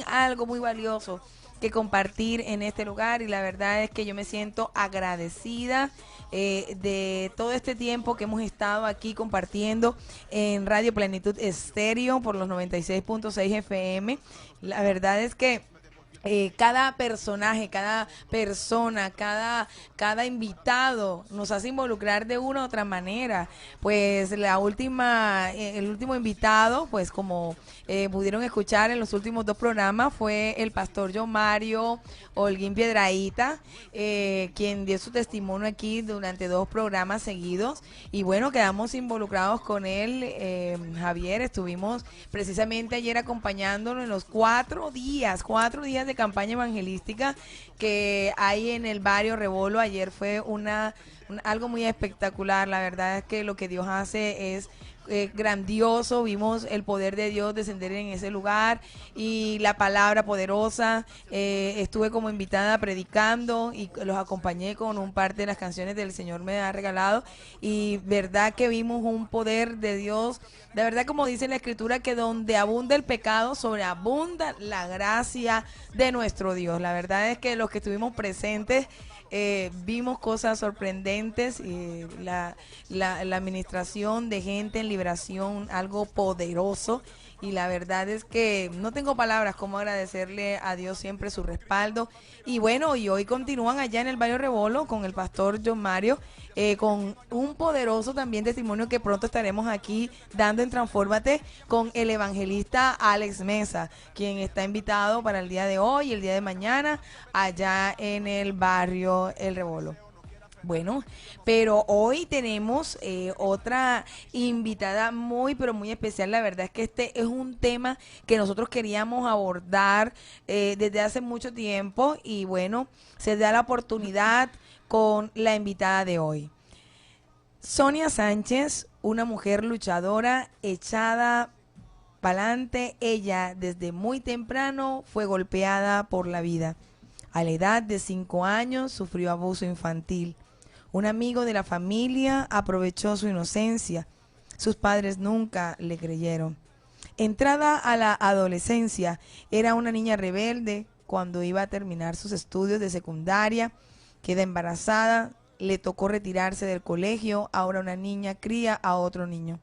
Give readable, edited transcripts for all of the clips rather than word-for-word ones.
algo muy valioso que compartir en este lugar y la verdad es que yo me siento agradecida de todo este tiempo que hemos estado aquí compartiendo en Radio Plenitud Estéreo por los 96.6 FM. La verdad es que cada personaje, cada persona, cada invitado nos hace involucrar de una u otra manera. Pues el último invitado, pues como pudieron escuchar en los últimos dos programas, fue el pastor John Mario Holguín Piedraíta, quien dio su testimonio aquí durante dos programas seguidos. Y bueno, quedamos involucrados con él, Javier, estuvimos precisamente ayer acompañándolo en los 4 días de campaña evangelística que hay en el barrio Rebolo. Ayer fue algo muy espectacular. La verdad es que lo que Dios hace es grandioso. Vimos el poder de Dios descender en ese lugar y la palabra poderosa. Estuve como invitada predicando y los acompañé con un par de las canciones del Señor me ha regalado y verdad que vimos un poder de Dios. De verdad, como dice la escritura, que donde abunda el pecado, sobreabunda la gracia de nuestro Dios. La verdad es que los que estuvimos presentes vimos cosas sorprendentes, la administración de gente en liberación, algo poderoso. Y la verdad es que no tengo palabras como agradecerle a Dios siempre su respaldo. Y bueno, y hoy continúan allá en el barrio Rebolo con el pastor John Mario, con un poderoso también testimonio que pronto estaremos aquí dando en Transfórmate con el evangelista Alex Mesa, quien está invitado para el día de hoy y el día de mañana allá en el barrio El Rebolo. Bueno, pero hoy tenemos otra invitada muy, pero muy especial. La verdad es que este es un tema que nosotros queríamos abordar desde hace mucho tiempo y bueno, se da la oportunidad con la invitada de hoy. Sonia Sánchez, una mujer luchadora, echada pa'lante. Ella desde muy temprano fue golpeada por la vida. A la edad de 5 años sufrió abuso infantil. Un amigo de la familia aprovechó su inocencia. Sus padres nunca le creyeron. Entrada a la adolescencia, era una niña rebelde. Cuando iba a terminar sus estudios de secundaria, queda embarazada, le tocó retirarse del colegio. Ahora una niña cría a otro niño.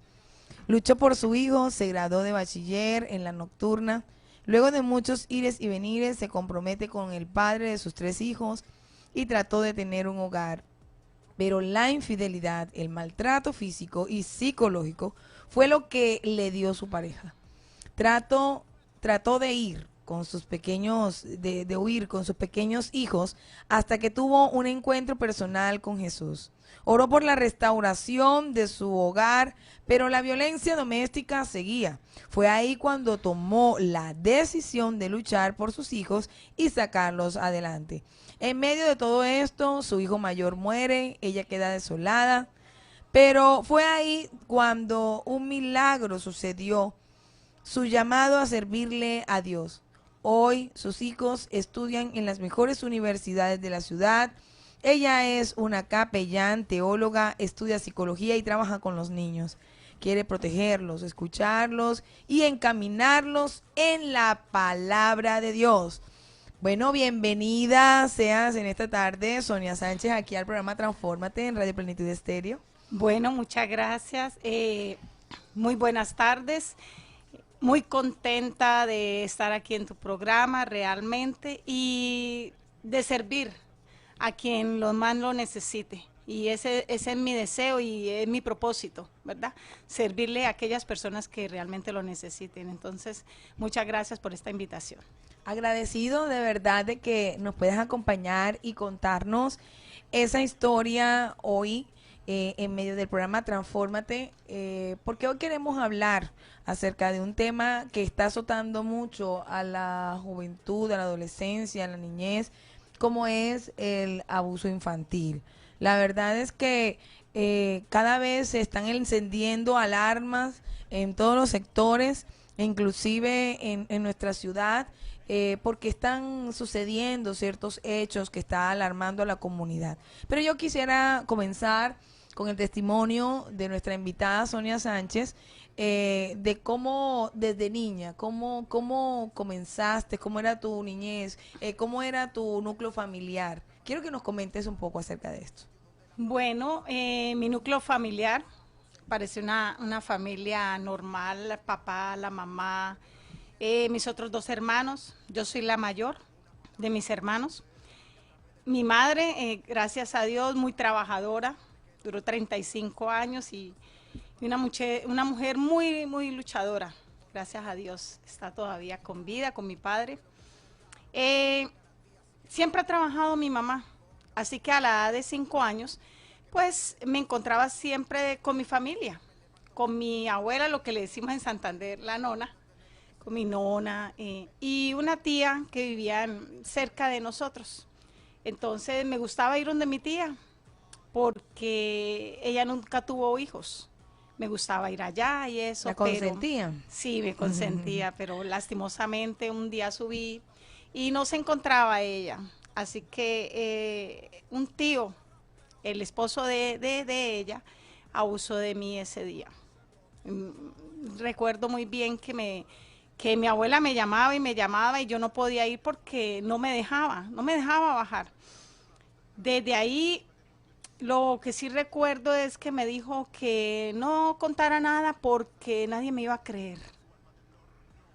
Luchó por su hijo, se graduó de bachiller en la nocturna. Luego de muchos ires y venires, se compromete con el padre de sus 3 hijos y trató de tener un hogar. Pero la infidelidad, el maltrato físico y psicológico fue lo que le dio su pareja. Trató, trató de ir con sus pequeños, de huir con sus pequeños hijos hasta que tuvo un encuentro personal con Jesús. Oró por la restauración de su hogar, pero la violencia doméstica seguía. Fue ahí cuando tomó la decisión de luchar por sus hijos y sacarlos adelante. En medio de todo esto, su hijo mayor muere, ella queda desolada, pero fue ahí cuando un milagro sucedió, su llamado a servirle a Dios. Hoy sus hijos estudian en las mejores universidades de la ciudad. Ella es una capellán, teóloga, estudia psicología y trabaja con los niños. Quiere protegerlos, escucharlos y encaminarlos en la palabra de Dios. Bueno, bienvenida seas en esta tarde, Sonia Sánchez, aquí al programa Transfórmate en Radio Plenitud Estéreo. Bueno, muchas gracias. Muy buenas tardes. Muy contenta de estar aquí en tu programa realmente y de servir a quien lo más lo necesite. Y ese es mi deseo y es mi propósito, ¿verdad? Servirle a aquellas personas que realmente lo necesiten. Entonces, muchas gracias por esta invitación. Agradecido de verdad de que nos puedas acompañar y contarnos esa historia hoy en medio del programa Transfórmate, porque hoy queremos hablar acerca de un tema que está azotando mucho a la juventud, a la adolescencia, a la niñez, como es el abuso infantil. La verdad es que cada vez se están encendiendo alarmas en todos los sectores, inclusive en nuestra ciudad, porque están sucediendo ciertos hechos que están alarmando a la comunidad. Pero yo quisiera comenzar con el testimonio de nuestra invitada Sonia Sánchez, de cómo desde niña, cómo comenzaste, cómo era tu niñez, cómo era tu núcleo familiar. Quiero que nos comentes un poco acerca de esto. Bueno, mi núcleo familiar parece una familia normal, el papá, la mamá, mis otros dos hermanos. Yo soy la mayor de mis hermanos. Mi madre, gracias a Dios, muy trabajadora, duró 35 años y una mujer muy, muy luchadora. Gracias a Dios, está todavía con vida, con mi padre. Siempre ha trabajado mi mamá, así que a la edad de 5 años, pues me encontraba siempre con mi familia, con mi abuela, lo que le decimos en Santander, la nona, con mi nona, y una tía que vivía cerca de nosotros. Entonces me gustaba ir donde mi tía, porque ella nunca tuvo hijos. Me gustaba ir allá y eso. ¿La consentían? Pero, sí, me consentía, pero lastimosamente un día subí y no se encontraba ella. Así que un tío, el esposo de ella, abusó de mí ese día. Recuerdo muy bien que mi abuela me llamaba y yo no podía ir porque no me dejaba bajar. Desde ahí, lo que sí recuerdo es que me dijo que no contara nada porque nadie me iba a creer.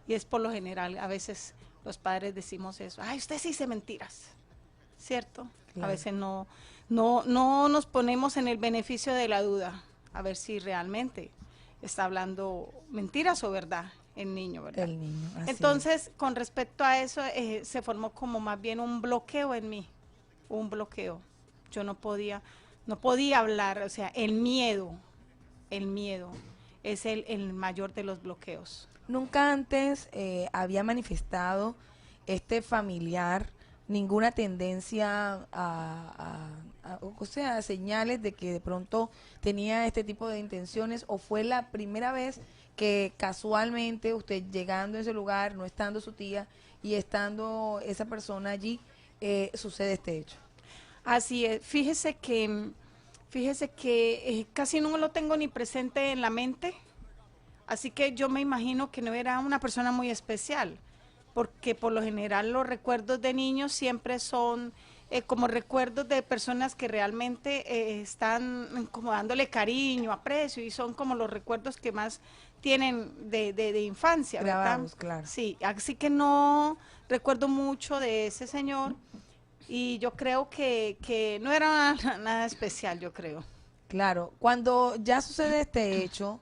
Y es por lo general, a veces los padres decimos eso, ay, usted sí dice mentiras, ¿cierto? Claro. A veces no nos ponemos en el beneficio de la duda, a ver si realmente está hablando mentiras o verdad el niño, ¿verdad? El niño, así Entonces, es. con respecto a eso, se formó como más bien un bloqueo en mí, un bloqueo. Yo no podía hablar, o sea, el miedo es el mayor de los bloqueos. Nunca antes había manifestado este familiar ninguna tendencia o sea, señales de que de pronto tenía este tipo de intenciones, o fue la primera vez que casualmente usted llegando a ese lugar, no estando su tía y estando esa persona allí, sucede este hecho. Así es, fíjese que casi no lo tengo ni presente en la mente, así que yo me imagino que no era una persona muy especial, porque por lo general los recuerdos de niños siempre son como recuerdos de personas que realmente están como dándole cariño, aprecio, y son como los recuerdos que más tienen de infancia, Grabados, ¿verdad? claro. Sí, así que no recuerdo mucho de ese señor. Y yo creo que no era nada especial, yo creo. Claro, cuando ya sucede este hecho,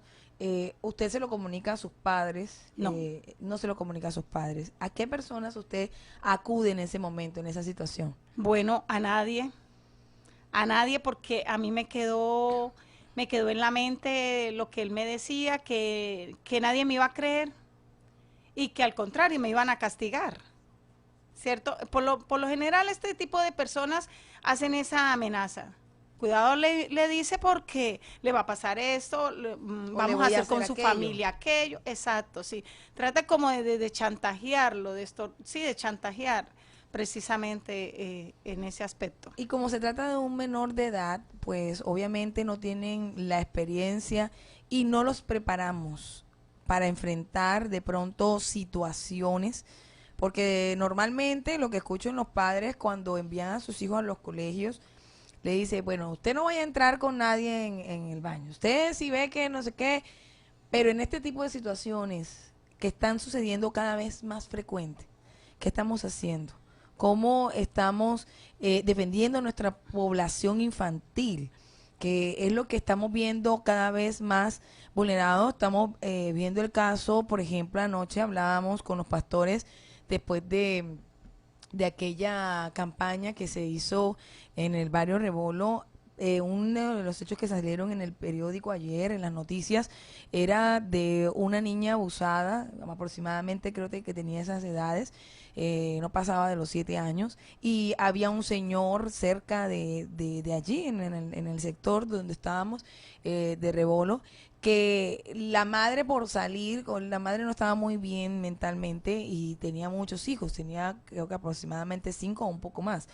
usted se lo comunica a sus padres, No. No se lo comunica a sus padres. ¿A qué personas usted acude en ese momento, en esa situación? Bueno, a nadie porque a mí me quedó en la mente lo que él me decía, que nadie me iba a creer y que al contrario me iban a castigar. ¿Cierto? Por lo general este tipo de personas hacen esa amenaza. Cuidado, le dice, porque le va a pasar esto, vamos a hacer con su familia aquello. Exacto, sí. Trata como de chantajearlo, de chantajear precisamente en ese aspecto. Y como se trata de un menor de edad, pues obviamente no tienen la experiencia y no los preparamos para enfrentar de pronto situaciones. Porque normalmente lo que escucho en los padres cuando envían a sus hijos a los colegios, le dice, bueno, usted no vaya a entrar con nadie en el baño. Usted si ve que no sé qué, pero en este tipo de situaciones que están sucediendo cada vez más frecuente, ¿qué estamos haciendo? ¿Cómo estamos defendiendo nuestra población infantil? Que es lo que estamos viendo cada vez más vulnerado. Estamos viendo el caso, por ejemplo, anoche hablábamos con los pastores después de aquella campaña que se hizo en el barrio Rebolo. Uno de los hechos que salieron en el periódico ayer, en las noticias, era de una niña abusada, aproximadamente creo que tenía esas edades, no pasaba de los 7 años, y había un señor cerca de allí, en el sector donde estábamos, de Rebolo, que la madre por salir, la madre no estaba muy bien mentalmente y tenía muchos hijos, tenía creo que aproximadamente 5 o un poco más.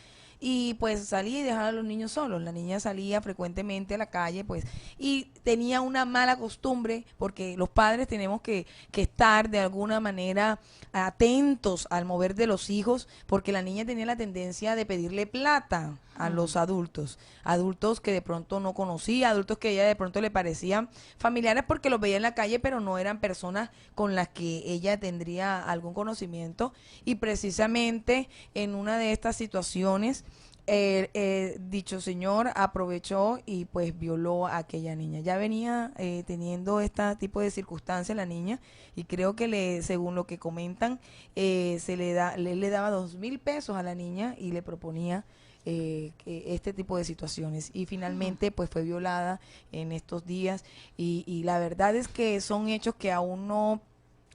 Y pues salía y dejaba a los niños solos. La niña salía frecuentemente a la calle, pues, y tenía una mala costumbre, porque los padres tenemos que estar de alguna manera atentos al mover de los hijos, porque la niña tenía la tendencia de pedirle plata a los adultos, adultos que de pronto no conocía, adultos que ella de pronto le parecían familiares porque los veía en la calle, pero no eran personas con las que ella tendría algún conocimiento. Y precisamente en una de estas situaciones, dicho señor aprovechó y pues violó a aquella niña. Ya venía teniendo este tipo de circunstancias la niña, y creo que según lo que comentan, le daba 2.000 pesos a la niña y le proponía este tipo de situaciones, y finalmente pues fue violada en estos días, y la verdad es que son hechos que aún no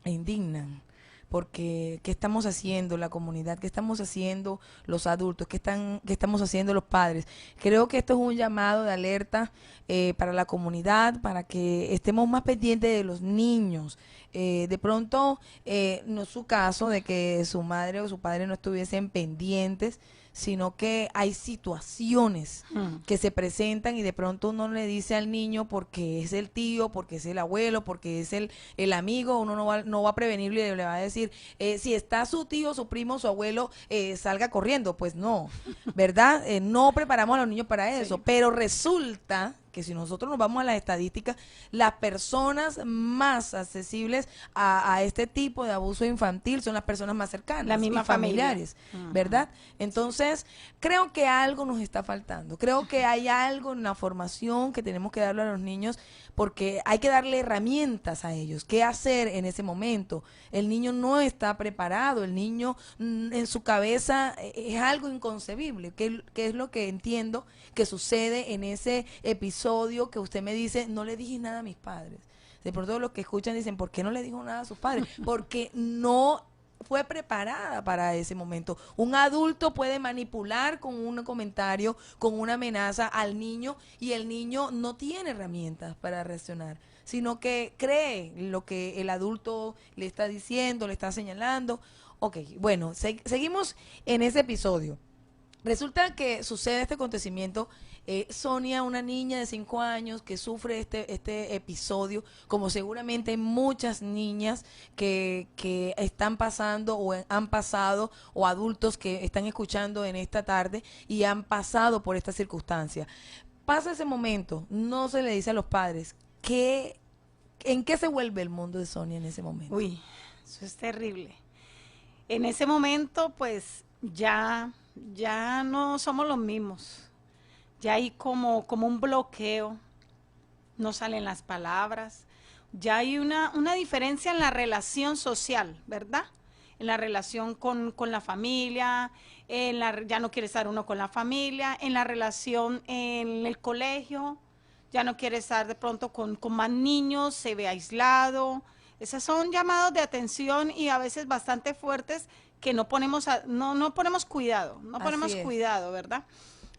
indignan, porque ¿qué estamos haciendo la comunidad? ¿Qué estamos haciendo los adultos? ¿Qué estamos haciendo los padres? Creo que esto es un llamado de alerta para la comunidad, para que estemos más pendientes de los niños. De pronto, no es su caso de que su madre o su padre no estuviesen pendientes, sino que hay situaciones que se presentan y de pronto uno le dice al niño porque es el tío, porque es el abuelo, porque es el amigo, uno no va a prevenirle y le va a decir, si está su tío, su primo, su abuelo, salga corriendo. Pues no, ¿verdad? No preparamos a los niños para eso, pero resulta que si nosotros nos vamos a las estadísticas, las personas más accesibles a este tipo de abuso infantil son las personas más cercanas, la misma y familiares, ¿verdad? Entonces, creo que algo nos está faltando. Creo que hay algo en la formación que tenemos que darle a los niños, porque hay que darle herramientas a ellos. ¿Qué hacer en ese momento? El niño no está preparado, el niño en su cabeza es algo inconcebible, que es lo que entiendo que sucede en ese episodio que usted me dice, no le dije nada a mis padres. De pronto los que escuchan dicen, ¿por qué no le dijo nada a sus padres? Porque no fue preparada para ese momento. Un adulto puede manipular con un comentario, con una amenaza al niño, y el niño no tiene herramientas para reaccionar, sino que cree lo que el adulto le está diciendo, le está señalando. Ok, bueno, seguimos en ese episodio. Resulta que sucede este acontecimiento. Sonia, una niña de 5 años que sufre este episodio, como seguramente hay muchas niñas que están pasando o han pasado, o adultos que están escuchando en esta tarde y han pasado por esta circunstancia. Pasa ese momento, no se le dice a los padres ¿en qué se vuelve el mundo de Sonia en ese momento? Uy, eso es terrible. En ese momento, pues ya no somos los mismos. Ya hay como un bloqueo, no salen las palabras, ya hay una diferencia en la relación social, ¿verdad? En la relación con la familia, ya no quiere estar uno con la familia, en la relación en el colegio, ya no quiere estar de pronto con más niños, se ve aislado. Esos son llamados de atención y a veces bastante fuertes que no ponemos cuidado, ¿verdad?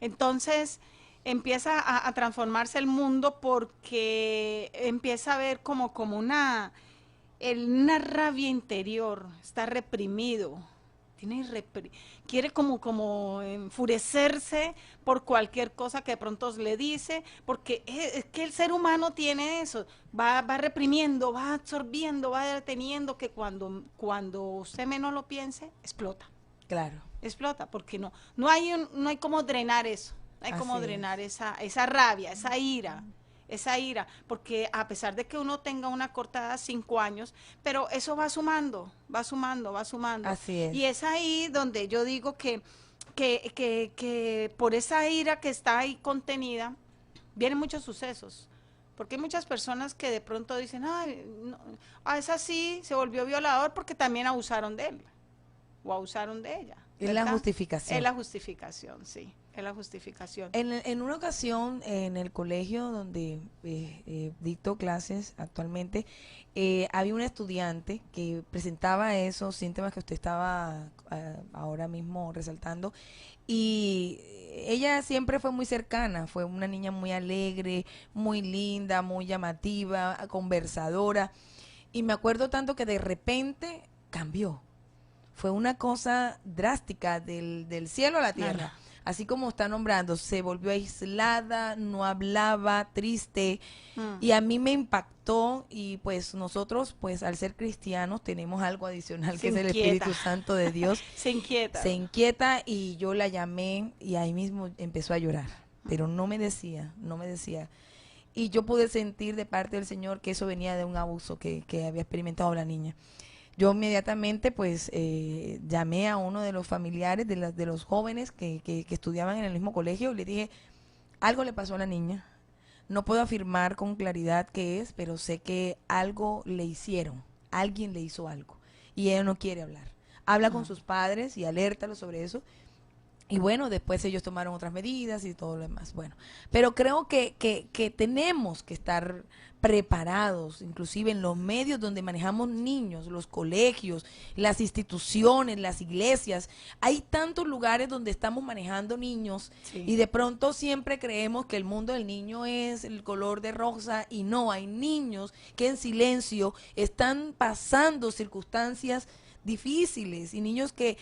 Entonces empieza a transformarse el mundo, porque empieza a ver como una rabia interior, está reprimido, quiere como enfurecerse por cualquier cosa que de pronto le dice, porque es que el ser humano tiene eso, va reprimiendo, va absorbiendo, va deteniendo, que cuando usted menos lo piense, explota. Claro. Explota, porque no hay como drenar eso, no hay como drenar esa rabia, esa ira, porque a pesar de que uno tenga una corta edad, 5 años, pero eso va sumando. Así es. Y es ahí donde yo digo que por esa ira que está ahí contenida, vienen muchos sucesos. Porque hay muchas personas que de pronto dicen, es así, se volvió violador porque también abusaron de él. o abusaron de ella. Es la ¿verdad? justificación. Es la justificación, sí, es la justificación. En una ocasión en el colegio donde dicto clases actualmente, había una estudiante que presentaba esos síntomas que usted estaba ahora mismo resaltando, y ella siempre fue muy cercana, fue una niña muy alegre, muy linda, muy llamativa, conversadora, y me acuerdo tanto que de repente cambió. Fue una cosa drástica del cielo a la tierra. Ala. Así como está nombrando, se volvió aislada, no hablaba, triste, y a mí me impactó. Y pues nosotros, pues al ser cristianos, tenemos algo adicional Se que es el inquieta. Espíritu Santo de Dios. Se inquieta. Se inquieta, y yo la llamé y ahí mismo empezó a llorar, pero no me decía, no me decía. Y yo pude sentir de parte del Señor que eso venía de un abuso que había experimentado la niña. Yo inmediatamente pues llamé a uno de los familiares de los jóvenes que estudiaban en el mismo colegio, y le dije, algo le pasó a la niña. No puedo afirmar con claridad qué es, pero sé que algo le hicieron, alguien le hizo algo, y ella no quiere hablar. Habla con sus padres y alértalo sobre eso. Y bueno, después ellos tomaron otras medidas y todo lo demás. Bueno, pero creo que tenemos que estar preparados, inclusive en los medios donde manejamos niños, los colegios, las instituciones, las iglesias. Hay tantos lugares donde estamos manejando niños, Sí. y de pronto siempre creemos que el mundo del niño es el color de rosa, y no, hay niños que en silencio están pasando circunstancias difíciles, y niños que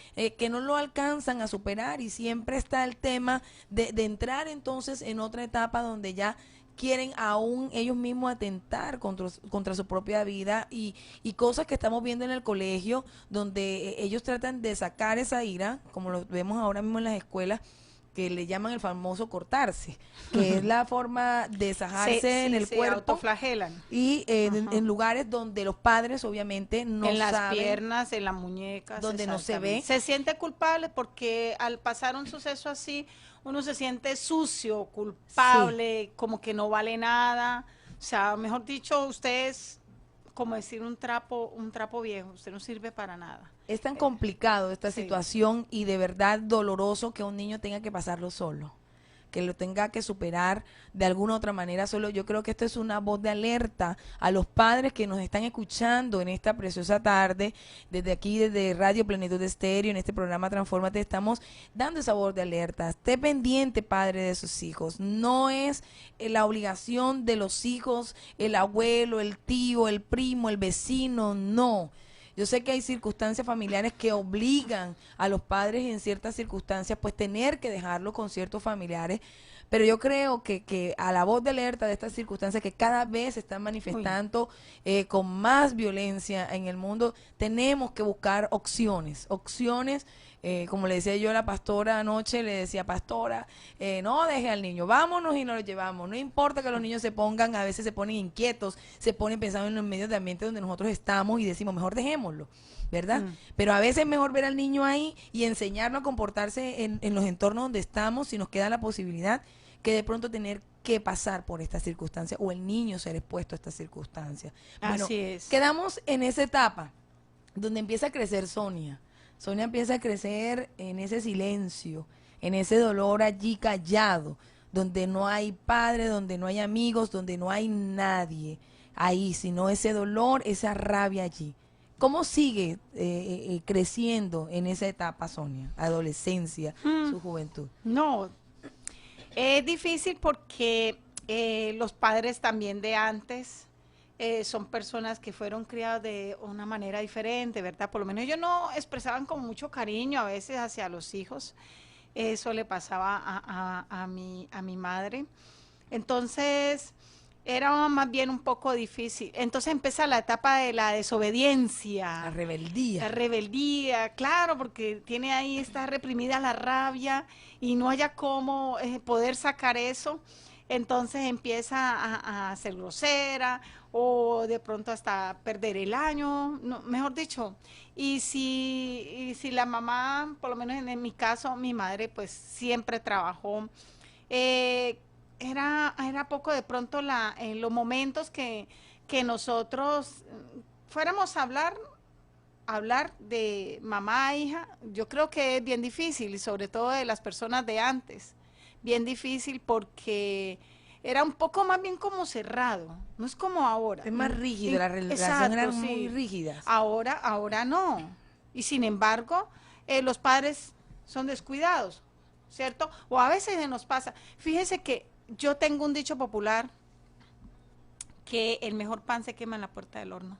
no lo alcanzan a superar, y siempre está el tema de entrar entonces en otra etapa donde ya quieren aún ellos mismos atentar contra su propia vida, y cosas que estamos viendo en el colegio donde ellos tratan de sacar esa ira, como lo vemos ahora mismo en las escuelas, que le llaman el famoso cortarse, que es la forma de desajarse en el se cuerpo, autoflagelan. y en lugares donde los padres obviamente no En las saben, piernas, en las muñecas. donde no se ve. exactamente. Se siente culpable porque al pasar un suceso así, uno se siente sucio, culpable, como que no vale nada. O sea, mejor dicho, usted es como decir un trapo viejo, usted no sirve para nada. Es tan complicado esta sí. situación, y de verdad doloroso que un niño tenga que pasarlo solo, que lo tenga que superar de alguna otra manera solo. Yo creo que esto es una voz de alerta a los padres que nos están escuchando en esta preciosa tarde. Desde aquí, desde Radio Plenitud de Estéreo, en este programa Transfórmate, estamos dando esa voz de alerta. Esté pendiente, padre, de sus hijos. No es la obligación de los hijos, el abuelo, el tío, el primo, el vecino, no. Yo sé que hay circunstancias familiares que obligan a los padres en ciertas circunstancias pues tener que dejarlo con ciertos familiares, pero yo creo que a la voz de alerta de estas circunstancias que cada vez se están manifestando con más violencia en el mundo, tenemos que buscar opciones, como le decía yo a la pastora anoche, le decía, pastora, no deje al niño, vámonos y nos lo llevamos. No importa que los niños se pongan, a veces se ponen inquietos, se ponen pensando en los medios de ambiente donde nosotros estamos, y decimos, mejor dejémoslo, ¿verdad? Pero a veces es mejor ver al niño ahí y enseñarlo a comportarse en los entornos donde estamos, si nos queda la posibilidad, que de pronto tener que pasar por esta circunstancia, o el niño ser expuesto a esta circunstancia. Bueno, Así es. quedamos en esa etapa donde empieza a crecer Sonia. Sonia empieza a crecer en ese silencio, en ese dolor allí callado, donde no hay padre, donde no hay amigos, donde no hay nadie ahí, sino ese dolor, esa rabia allí. ¿Cómo sigue creciendo en esa etapa, Sonia? Adolescencia, su juventud. No, es difícil porque los padres también de antes son personas que fueron criadas de una manera diferente, ¿verdad? Por lo menos ellos no expresaban con mucho cariño a veces hacia los hijos. Eso le pasaba a mi madre. Entonces, era más bien un poco difícil. Entonces empieza la etapa de la desobediencia. La rebeldía. La rebeldía, claro, porque tiene ahí, está reprimida la rabia y no haya cómo poder sacar eso. Entonces empieza a ser grosera o de pronto hasta perder el año, no, mejor dicho. Y si la mamá, por lo menos en mi caso, mi madre pues siempre trabajó, era poco de pronto en los momentos que nosotros fuéramos a hablar, hablar de mamá a hija, yo creo que es bien difícil, y sobre todo de las personas de antes, bien difícil porque era un poco más bien como cerrado, no es como ahora. Es más rígido, las relaciones Exacto, eran sí. muy rígidas. Ahora no. Y sin embargo, los padres son descuidados, ¿cierto? O a veces se nos pasa. Fíjense que yo tengo un dicho popular que el mejor pan se quema en la puerta del horno.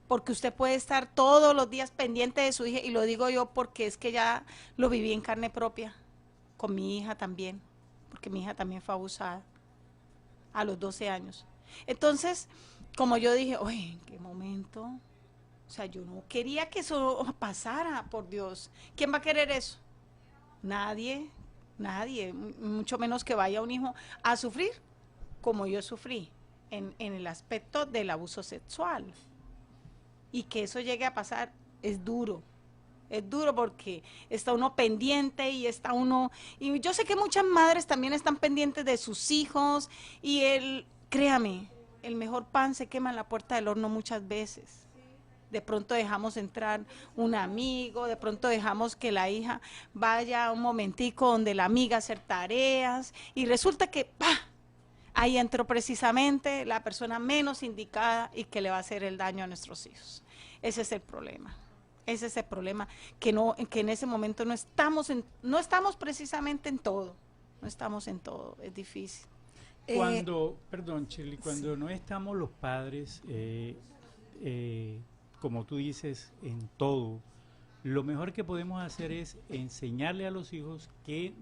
Porque usted puede estar todos los días pendiente de su hija, y lo digo yo porque es que ya lo viví en carne propia, con mi hija también, porque mi hija también fue abusada a los 12 años. Entonces, como yo dije, oye, ¿en qué momento? O sea, yo no quería que eso pasara, por Dios. ¿Quién va a querer eso? Nadie, nadie, mucho menos que vaya un hijo a sufrir como yo sufrí en el aspecto del abuso sexual. Y que eso llegue a pasar es duro porque está uno pendiente y está uno, y yo sé que muchas madres también están pendientes de sus hijos, y créame, el mejor pan se quema en la puerta del horno muchas veces. De pronto dejamos entrar un amigo, de pronto dejamos que la hija vaya un momentico donde la amiga a hacer tareas, y resulta que ¡pah! Ahí entró precisamente la persona menos indicada y que le va a hacer el daño a nuestros hijos. Ese es el problema. Ese es el problema, que en ese momento no estamos precisamente en todo. No estamos en todo, es difícil. Perdón, Shirley, cuando no estamos los padres, como tú dices, en todo, lo mejor que podemos hacer es enseñarle a los hijos qué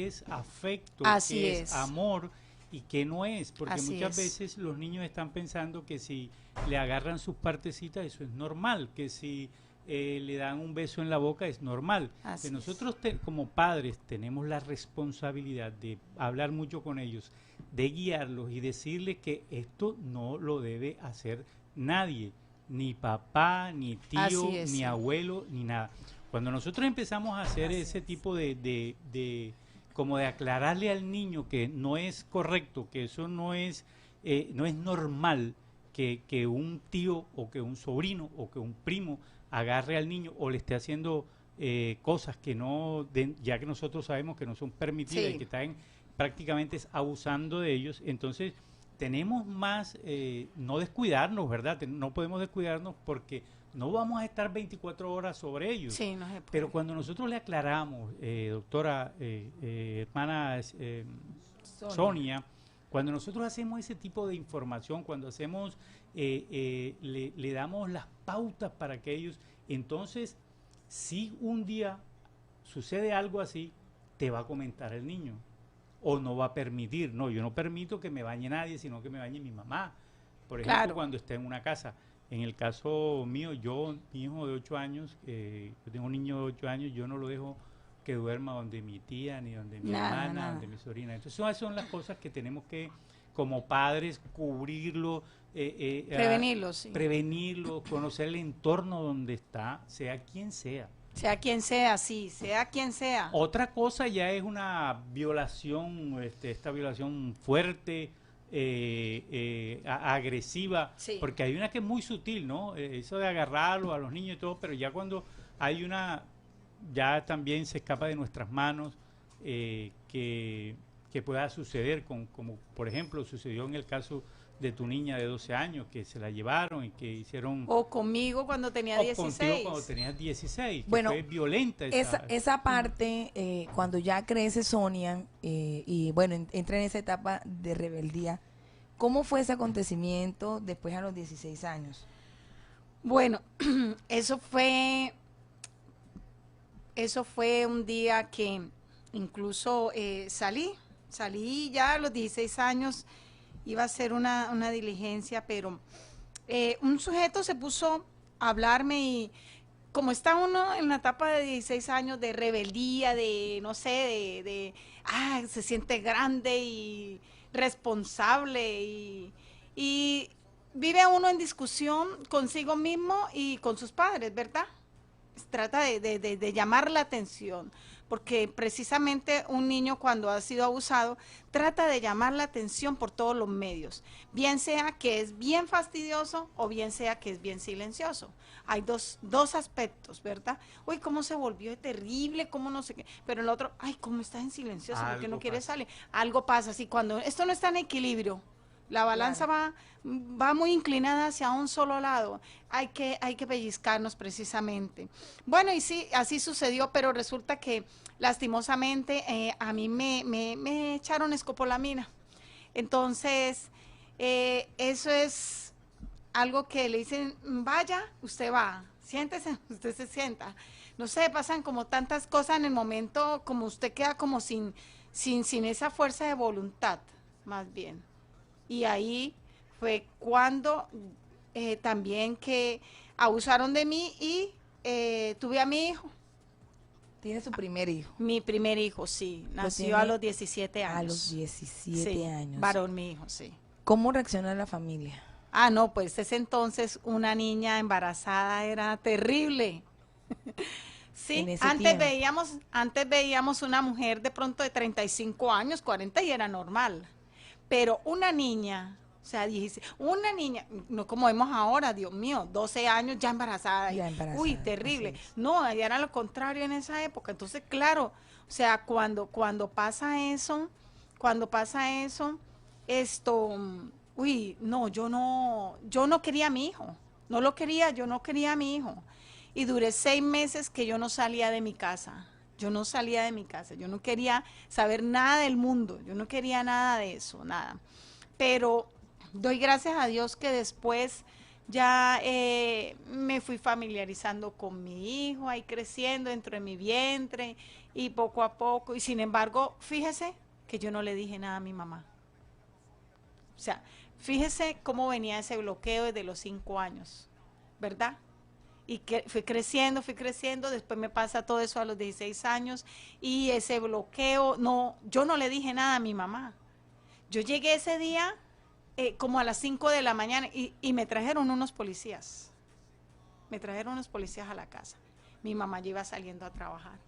es afecto, qué es amor y qué no es, porque muchas veces los niños están pensando que si le agarran sus partecitas eso es normal, que si le dan un beso en la boca es normal. Que nosotros como padres tenemos la responsabilidad de hablar mucho con ellos, de guiarlos y decirles que esto no lo debe hacer nadie, ni papá, ni tío, ni abuelo, ni nada. Cuando nosotros empezamos a hacer ese tipo como de aclararle al niño que no es correcto, que eso no es normal, que un tío o que un sobrino o que un primo agarre al niño o le esté haciendo cosas que no, ya que nosotros sabemos que no son permitidas y que están prácticamente abusando de ellos, entonces tenemos más, no descuidarnos, ¿verdad? No podemos descuidarnos porque no vamos a estar 24 horas sobre ellos. Sí, no se puede. Pero cuando nosotros le aclaramos, doctora, hermana Sonia, cuando nosotros hacemos ese tipo de información, cuando hacemos, le damos las pautas para que ellos, entonces, si un día sucede algo así, te va a comentar el niño. O no va a permitir, no, yo no permito que me bañe nadie, sino que me bañe mi mamá. Por ejemplo, cuando esté en una casa. En el caso mío, mi hijo de 8 años, yo tengo un niño de 8 años, yo no lo dejo que duerma donde mi tía, ni donde mi hermana, donde mi sobrina. Entonces, esas son las cosas que tenemos que, como padres, cubrirlo, prevenirlo, conocer el entorno donde está, sea quien sea. Sea quien sea, sí, sea quien sea. Otra cosa ya es una violación, esta violación fuerte, agresiva, porque hay una que es muy sutil, ¿no? Eso de agarrarlo a los niños y todo, pero ya cuando hay una, ya también se escapa de nuestras manos, que pueda suceder, como por ejemplo sucedió en el caso de tu niña de 12 años, que se la llevaron y que hicieron... O conmigo cuando tenía 16. O contigo cuando tenías 16, bueno, que fue violenta. Esa parte, cuando ya crece Sonia, y bueno, entra en esa etapa de rebeldía, ¿cómo fue ese acontecimiento después a los 16 años? Bueno, eso fue un día que incluso salí ya a los 16 años, iba a hacer una diligencia, pero un sujeto se puso a hablarme, y como está uno en la etapa de 16 años de rebeldía, de no sé, se siente grande y responsable, y vive uno en discusión consigo mismo y con sus padres, ¿verdad? trata de llamar la atención, porque precisamente un niño cuando ha sido abusado trata de llamar la atención por todos los medios, bien sea que es bien fastidioso o bien sea que es bien silencioso. Hay dos aspectos, ¿verdad? Uy, cómo se volvió terrible, cómo no sé qué, pero el otro, ay, cómo está en silencioso, porque no quiere salir. Algo pasa, así cuando esto no está en equilibrio, la balanza va muy inclinada hacia un solo lado. Hay que pellizcarnos precisamente. Bueno, y sí, así sucedió, pero resulta que lastimosamente a mí me echaron escopolamina. Entonces, eso es algo que le dicen, vaya, usted va, siéntese, usted se sienta. No sé, pasan como tantas cosas en el momento, como usted queda como sin esa fuerza de voluntad, más bien. Y ahí fue cuando también que abusaron de mí y tuve a mi hijo. ¿Tiene su primer hijo? Mi primer hijo, sí. Nació a los 17 años. A los 17 años. Varón, mi hijo, sí. ¿Cómo reacciona la familia? Ah, no, pues ese entonces una niña embarazada era terrible. Sí, antes veíamos una mujer de pronto de 35 años, 40 y era normal. Pero una niña, o sea, una niña, no como vemos ahora, Dios mío, 12 años ya embarazada. Uy, terrible. No, allá era lo contrario en esa época. Entonces, claro, o sea, cuando pasa eso, uy, no, yo no quería a mi hijo. No lo quería, yo no quería a mi hijo. Y duré 6 meses que yo no salía de mi casa. Yo no salía de mi casa, yo no quería saber nada del mundo, yo no quería nada de eso, nada. Pero doy gracias a Dios que después ya me fui familiarizando con mi hijo, ahí creciendo dentro de mi vientre y poco a poco. Y sin embargo, fíjese que yo no le dije nada a mi mamá. O sea, fíjese cómo venía ese bloqueo desde los 5 años, ¿verdad? Y que fui creciendo, después me pasa todo eso a los 16 años y ese bloqueo, no, yo no le dije nada a mi mamá. Yo llegué ese día como a las 5 de la mañana y me trajeron unos policías. Me trajeron unos policías a la casa. Mi mamá ya iba saliendo a trabajar.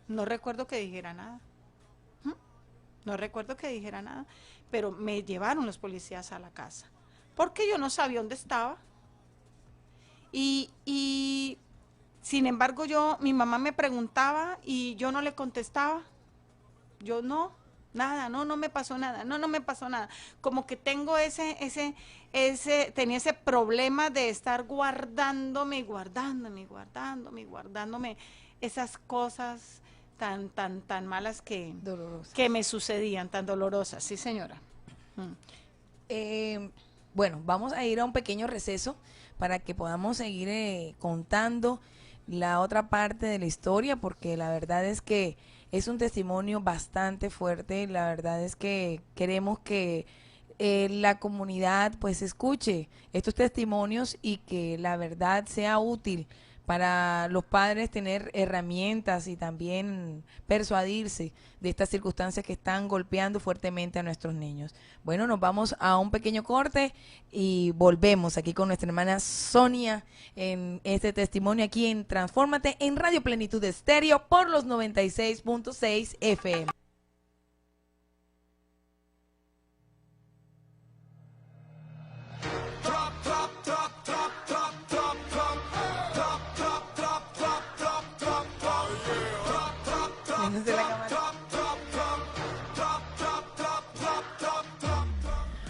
No recuerdo que dijera nada. No recuerdo que dijera nada, pero me llevaron los policías a la casa. Porque yo no sabía dónde estaba. Y sin embargo mi mamá me preguntaba y yo no le contestaba. Yo nada, no me pasó nada, no me pasó nada. Como que tengo tenía ese problema de estar guardándome esas cosas tan malas que me sucedían, tan dolorosas, sí señora. Bueno, vamos a ir a un pequeño receso para que podamos seguir contando la otra parte de la historia, porque la verdad es que es un testimonio bastante fuerte. La verdad es que queremos que la comunidad pues escuche estos testimonios y que la verdad sea útil para los padres tener herramientas y también persuadirse de estas circunstancias que están golpeando fuertemente a nuestros niños. Bueno, nos vamos a un pequeño corte y volvemos aquí con nuestra hermana Sonia en este testimonio aquí en Transfórmate en Radio Plenitud Estéreo por los 96.6 FM.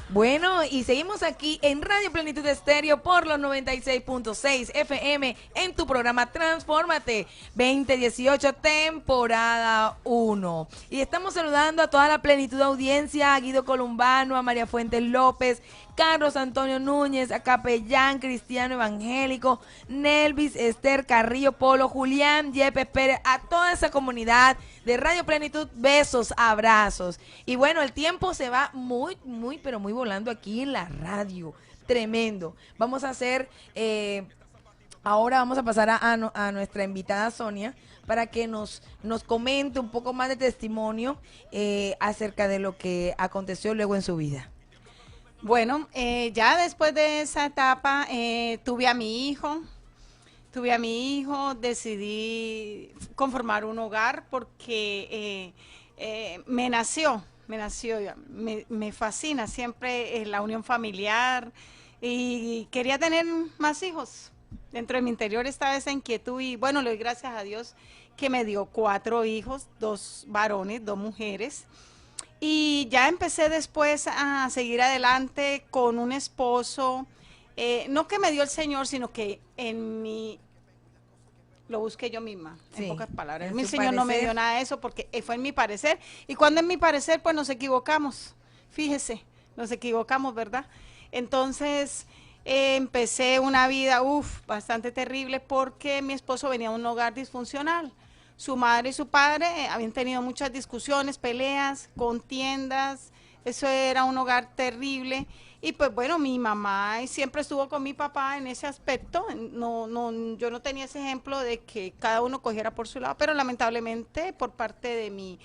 Bueno, y seguimos aquí en Radio Plenitud Estéreo por los 96.6 FM en tu programa Transfórmate 2018 temporada 1. Y estamos saludando a toda la Plenitud audiencia, a Guido Columbano, a María Fuentes López, Carlos Antonio Núñez, a Capellán Cristiano Evangélico, Nelvis, Esther Carrillo Polo, Julián Yepes Pérez, a toda esa comunidad de Radio Plenitud, besos, abrazos. Y bueno, el tiempo se va muy, pero muy volando aquí en la radio. Tremendo. Vamos a hacer, ahora vamos a pasar a nuestra invitada Sonia para que nos comente un poco más de testimonio acerca de lo que aconteció luego en su vida. Bueno, ya después de esa etapa tuve a mi hijo tuve a mi hijo, decidí conformar un hogar porque me nació, me fascina siempre la unión familiar y quería tener más hijos. Dentro de mi interior estaba esa inquietud y bueno, le doy gracias a Dios que me dio 4 hijos, 2 varones, 2 mujeres. Y ya empecé después a seguir adelante con un esposo, no que me dio el Señor, sino que en mi lo busqué yo misma, sí, en pocas palabras. Mi Señor no me dio nada de eso porque fue en mi parecer. Y cuando en mi parecer, pues nos equivocamos. Fíjese, nos equivocamos, ¿verdad? Entonces, empecé una vida, bastante terrible porque mi esposo venía de un hogar disfuncional. Su madre y su padre habían tenido muchas discusiones, peleas, contiendas. Eso era un hogar terrible. Y pues bueno, mi mamá siempre estuvo con mi papá en ese aspecto. Yo no tenía ese ejemplo de que cada uno cogiera por su lado, pero lamentablemente por parte de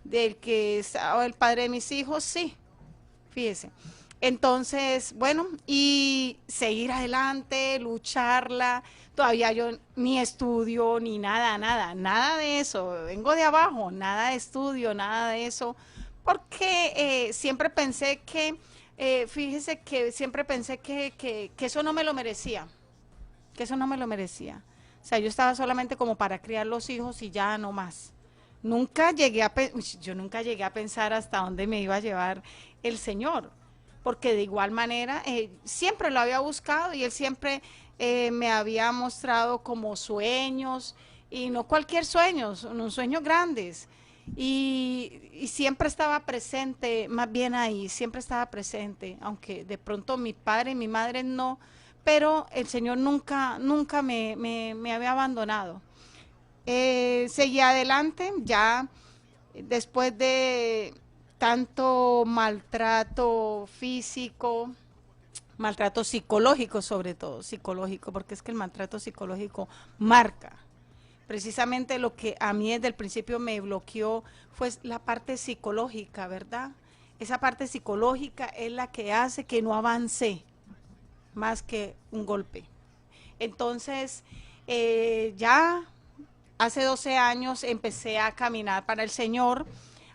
del que estaba el padre de mis hijos, sí, fíjese. Entonces, bueno, y seguir adelante, lucharla. Todavía yo ni estudio, ni nada de eso. Vengo de abajo, nada de estudio, nada de eso. Porque siempre pensé que fíjese que siempre pensé que eso no me lo merecía, que eso no me lo merecía. O sea, yo estaba solamente como para criar los hijos y ya no más. Yo nunca llegué a pensar hasta dónde me iba a llevar el Señor, porque de igual manera siempre lo había buscado y Él siempre me había mostrado como sueños, y no cualquier sueño, unos sueños grandes. Y siempre estaba presente, más bien ahí, siempre estaba presente, aunque de pronto mi padre y mi madre no, pero el Señor nunca me había abandonado. Seguí adelante, ya después de tanto maltrato físico, maltrato psicológico sobre todo, psicológico, porque es que el maltrato psicológico marca. Precisamente lo que a mí desde el principio me bloqueó fue la parte psicológica, ¿verdad? Esa parte psicológica es la que hace que no avance más que un golpe. Entonces, ya hace 12 años empecé a caminar para el Señor,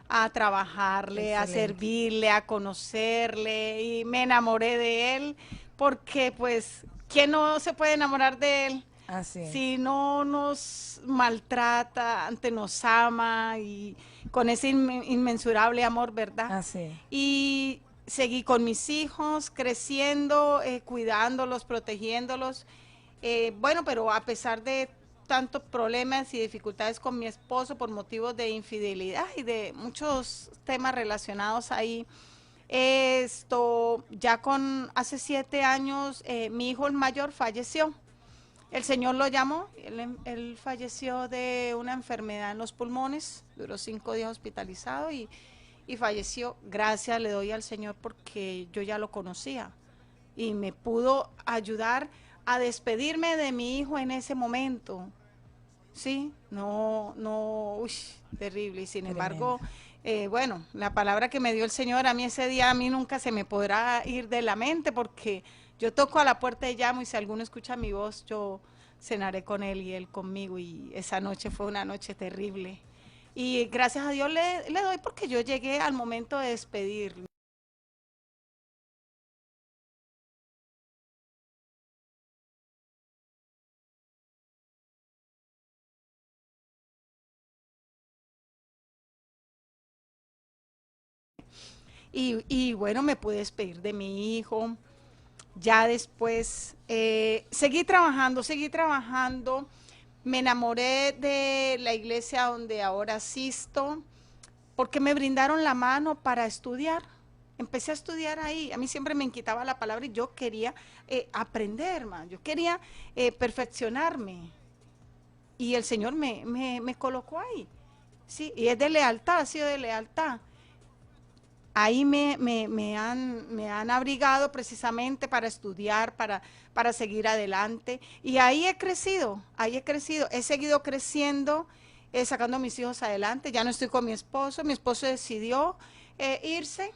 a trabajarle, excelente, a servirle, a conocerle, y me enamoré de Él, porque pues, ¿quién no se puede enamorar de Él? Así. Si no nos maltrata, antes nos ama y con ese inmensurable amor, ¿verdad? Así. Y seguí con mis hijos, creciendo, cuidándolos, protegiéndolos. Bueno, pero a pesar de tantos problemas y dificultades con mi esposo por motivos de infidelidad y de muchos temas relacionados ahí, ya hace 7 años, mi hijo el mayor falleció. El Señor lo llamó, él falleció de una enfermedad en los pulmones, duró 5 días hospitalizado y falleció. Gracias le doy al Señor porque yo ya lo conocía y me pudo ayudar a despedirme de mi hijo en ese momento. Sí, terrible. Y sin embargo, bueno, la palabra que me dio el Señor a mí ese día, a mí nunca se me podrá ir de la mente porque yo toco a la puerta y llamo y si alguno escucha mi voz, yo cenaré con él y él conmigo. Y esa noche fue una noche terrible. Y gracias a Dios le doy porque yo llegué al momento de despedirme. Y bueno, me pude despedir de mi hijo. Ya después seguí trabajando, me enamoré de la iglesia donde ahora asisto, porque me brindaron la mano para estudiar. Empecé a estudiar ahí, a mí siempre me inquietaba la palabra y yo quería aprender más, yo quería perfeccionarme. Y el Señor me colocó ahí, sí, y es de lealtad, ha sido de lealtad. Ahí me han abrigado precisamente para estudiar, para seguir adelante. Y ahí he crecido, he seguido creciendo, sacando a mis hijos adelante. Ya no estoy con mi esposo decidió irse.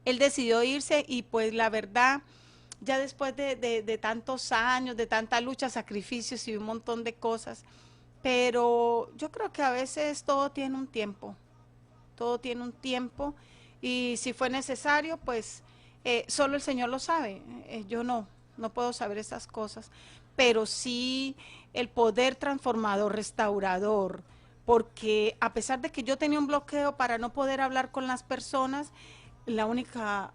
Él decidió irse y pues la verdad, ya después de tantos años, de tanta lucha, sacrificios y un montón de cosas. Pero yo creo que a veces todo tiene un tiempo, y si fue necesario, pues solo el Señor lo sabe, yo no puedo saber esas cosas, pero sí el poder transformador, restaurador, porque a pesar de que yo tenía un bloqueo para no poder hablar con las personas, la única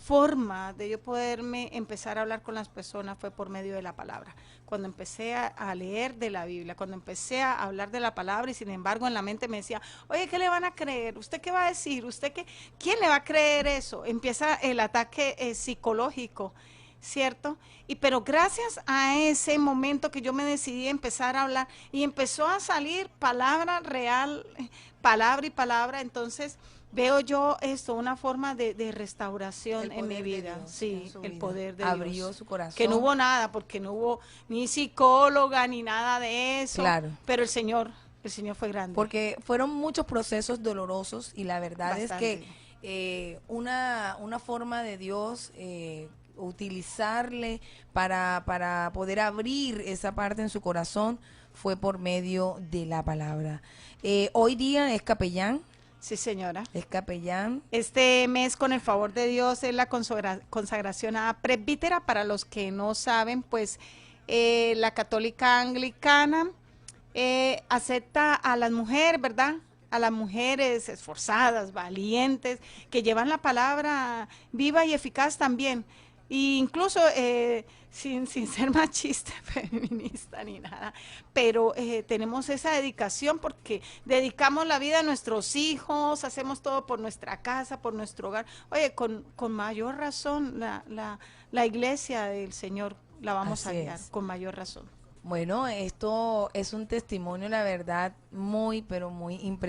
forma de yo poderme empezar a hablar con las personas fue por medio de la palabra. Cuando empecé a leer de la Biblia, cuando empecé a hablar de la palabra, y sin embargo en la mente me decía, oye, ¿qué le van a creer? ¿Usted qué va a decir? ¿Usted qué? ¿Quién le va a creer eso? Empieza el ataque psicológico, ¿cierto? Pero gracias a ese momento que yo me decidí a empezar a hablar, y empezó a salir palabra real, palabra y palabra, entonces veo yo esto, una forma de restauración en mi vida. Dios, sí, el poder de abrió Dios. Su corazón. Que no hubo nada, porque no hubo ni psicóloga ni nada de eso. Claro. Pero el Señor fue grande. Porque fueron muchos procesos dolorosos, y la verdad Bastante. es que una forma de Dios utilizarle para poder abrir esa parte en su corazón fue por medio de la palabra. Hoy día es capellán. Sí, señora. Es capellán. Este mes, con el favor de Dios, es la consagración a presbítera. Para los que no saben, pues la católica anglicana acepta a las mujeres, ¿verdad? A las mujeres esforzadas, valientes, que llevan la palabra viva y eficaz también. E incluso sin ser machista, feminista ni nada, pero tenemos esa dedicación porque dedicamos la vida a nuestros hijos, hacemos todo por nuestra casa, por nuestro hogar. Oye, con mayor razón la iglesia del Señor la vamos a guiar, con mayor razón. Bueno, esto es un testimonio, la verdad, muy, pero muy impresionante.